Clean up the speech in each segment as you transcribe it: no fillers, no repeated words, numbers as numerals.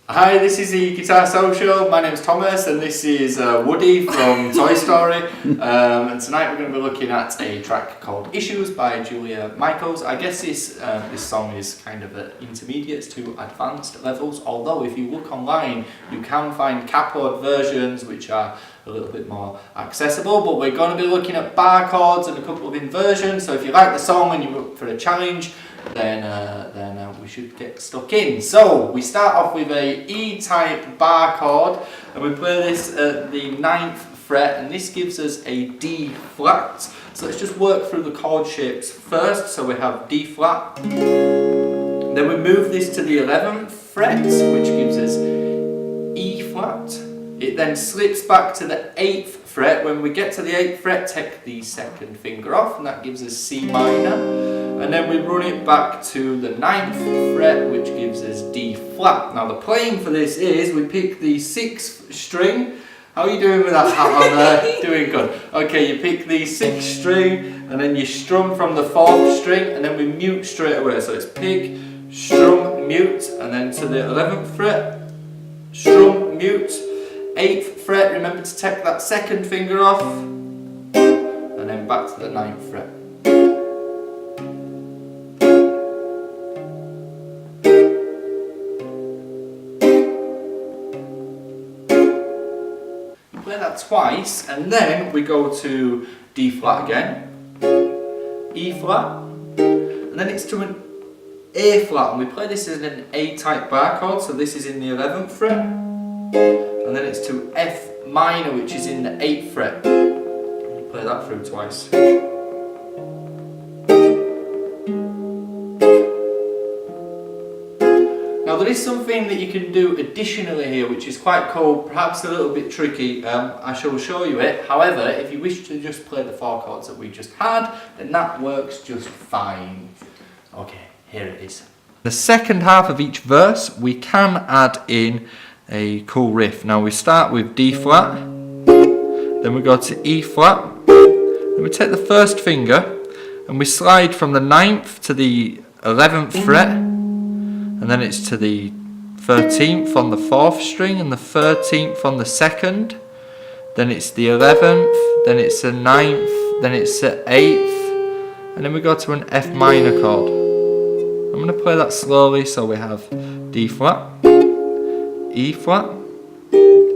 Hi, this is the Guitar Social. My name's Thomas and this is Woody from Toy Story. And tonight we're going to be looking at a track called Issues by Julia Michaels. I guess this song is kind of at intermediate to advanced levels, although if you look online you can find capo versions which are a little bit more accessible, but we're going to be looking at bar chords and a couple of inversions, so if you like the song and you're up for a challenge, then we should get stuck in. So we start off with a E-type bar chord and we play this at the 9th fret, and this gives us a D flat. So let's just work through the chord shapes first. So we have D flat, then we move this to the 11th fret, which gives us E flat. It then slips back to the 8th fret. When we get to the 8th fret, take the second finger off and that gives us C minor. And then we run it back to the 9th fret, which gives us D flat. Now the playing for this is, we pick the 6th string. How are you doing with that hat on there? Doing good. Okay, you pick the 6th string and then you strum from the 4th string and then we mute straight away. So it's pick, strum, mute, and then to the 11th fret, strum, mute. 8th fret, remember to take that second finger off, and then back to the 9th fret. We play that twice, and then we go to D flat again, E flat, and then it's to an A flat, and we play this as an A-type bar chord, so this is in the 11th fret. And then it's to F minor, which is in the 8th fret. Play that through twice. Now there is something that you can do additionally here which is quite cool, perhaps a little bit tricky. I shall show you it. However, if you wish to just play the 4 chords that we just had, then that works just fine. Okay, here it is. The second half of each verse we can add in a cool riff. Now we start with D flat, then we go to E flat, then we take the first finger and we slide from the 9th to the 11th fret, and then it's to the 13th on the 4th string and the 13th on the 2nd, then it's the 11th, then it's the 9th, then it's the 8th, and then we go to an F minor chord. I'm going to play that slowly. So we have D flat, E flat,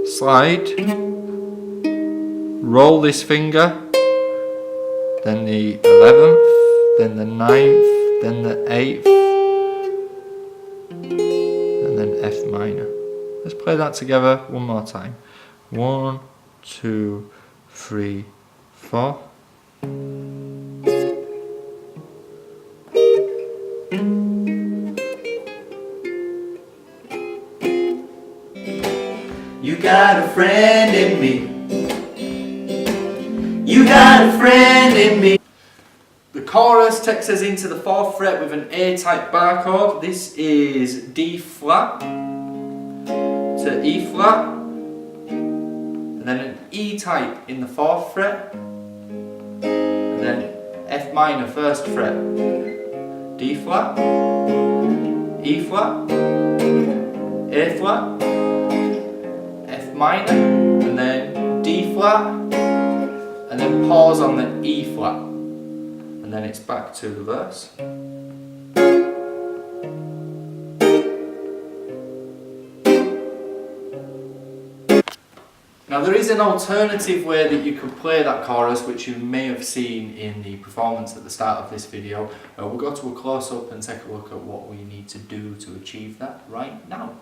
slide, roll this finger, then the 11th, then the 9th, then the 8th, and then F minor. Let's play that together one more time. 1, 2, 3, 4. You got a friend in me. You got a friend in me. The chorus takes us into the 4th fret with an A-type bar chord. This is D flat to E flat, and then an E-type in the 4th fret, and then F minor 1st fret. D flat, E flat, A flat, F minor, and then D flat, and then pause on the E flat, and then it's back to the verse. Now there is an alternative way that you could play that chorus, which you may have seen in the performance at the start of this video. We'll go to a close-up and take a look at what we need to do to achieve that right now.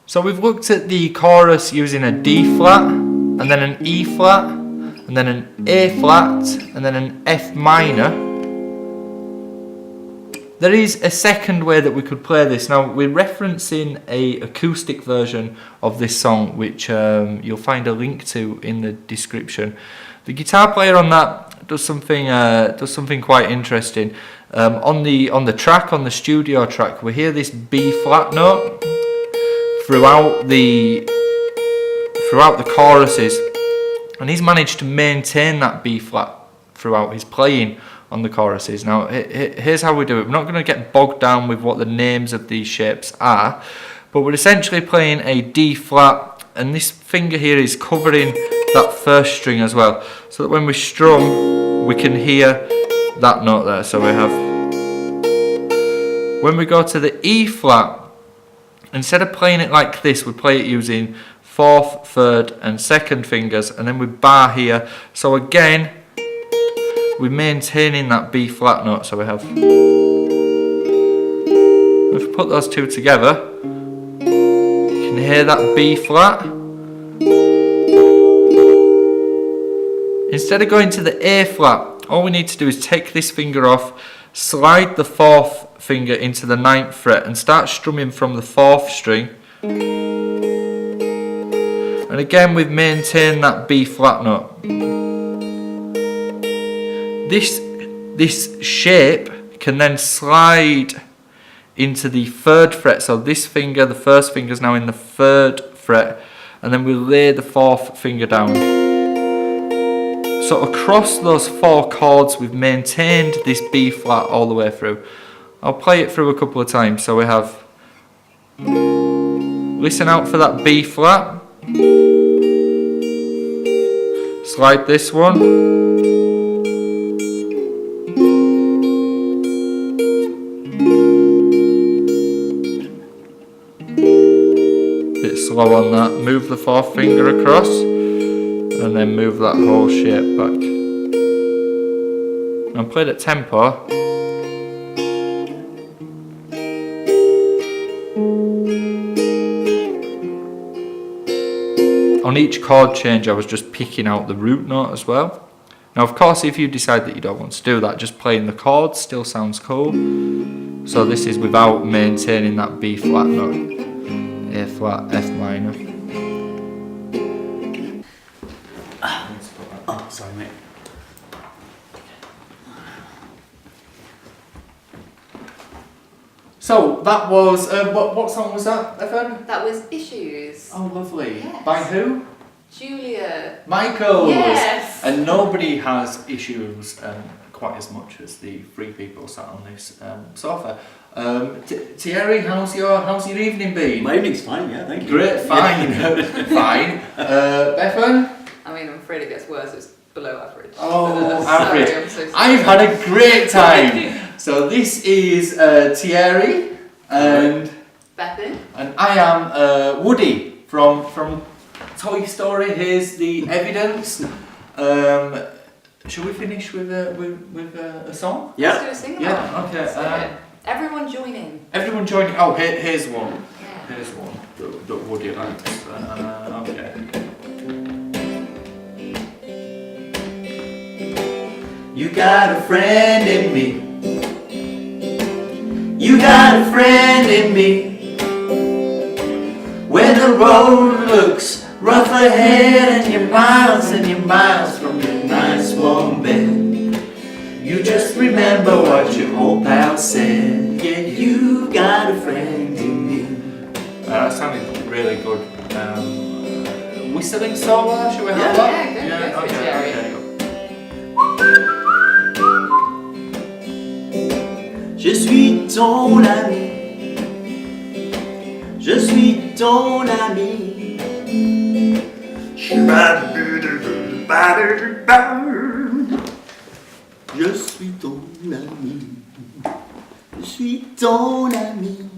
So we've looked at the chorus using a D flat, and then an E flat, and then an A flat, and then an F minor. There is a second way that we could play this. Now we're referencing an acoustic version of this song, which you'll find a link to in the description. The guitar player on that does something quite interesting. On the track, on the studio track, we hear this B flat note throughout the choruses, and he's managed to maintain that B flat throughout his playing on the choruses. Now here's how we do it. We're not going to get bogged down with what the names of these shapes are, but we're essentially playing a D flat, and this finger here is covering that first string as well, so that when we strum we can hear that note there. So we have, when we go to the E flat, instead of playing it like this, we play it using 4th, 3rd and 2nd fingers, and then we bar here. So again, we're maintaining that B flat note. So we have, if we put those two together, you can hear that B flat. Instead of going to the A flat, all we need to do is take this finger off, slide the 4th finger into the 9th fret and start strumming from the 4th string. And again, we've maintained that B flat note. This shape can then slide into the 3rd fret. So this finger, the first finger, is now in the 3rd fret, and then we lay the 4th finger down. So across those 4 chords, we've maintained this B flat all the way through. I'll play it through a couple of times. So we have, listen out for that B flat. Slide this one. Bit slow on that. Move the 4th finger across, and then move that whole shape back. I'm played at tempo. On each chord change, I was just picking out the root note as well. Now, of course, if you decide that you don't want to do that, just playing the chords still sounds cool. So this is without maintaining that B flat note. A flat, F minor. Oh, sorry, mate. So that was what song was that, Evan? That was Issues. Oh, lovely. Yes. By who? Julia. Michaels. Yes. And nobody has issues quite as much as the 3 people sat on this sofa. Thierry, how's your evening been? My evening's fine, yeah, thank you. Great, fine, fine. Bethan? I mean, I'm afraid it gets worse. It's below average. Oh, Sorry, average. I'm so sorry. I've had a great time. So this is Thierry and Bethan. I am Woody from Toy Story. Here's the evidence. Shall we finish with a song? Yeah. Let's do a sing-along. Yeah. Okay. Let's do it. Everyone join in. Everyone join in. Oh, here's one. Yeah. Here's one that Woody likes. Okay. You got a friend in me. You got a friend in me. When the road looks rough ahead and you're miles from your nice warm bed, you just remember what your old pal said. Yeah, you got a friend in me. That sounded really good. Whistling solo, should we have that? Yeah, go for it, Thierry. Okay. Je suis ton ami. Je suis ton ami. Je suis ton ami. Je suis ton ami.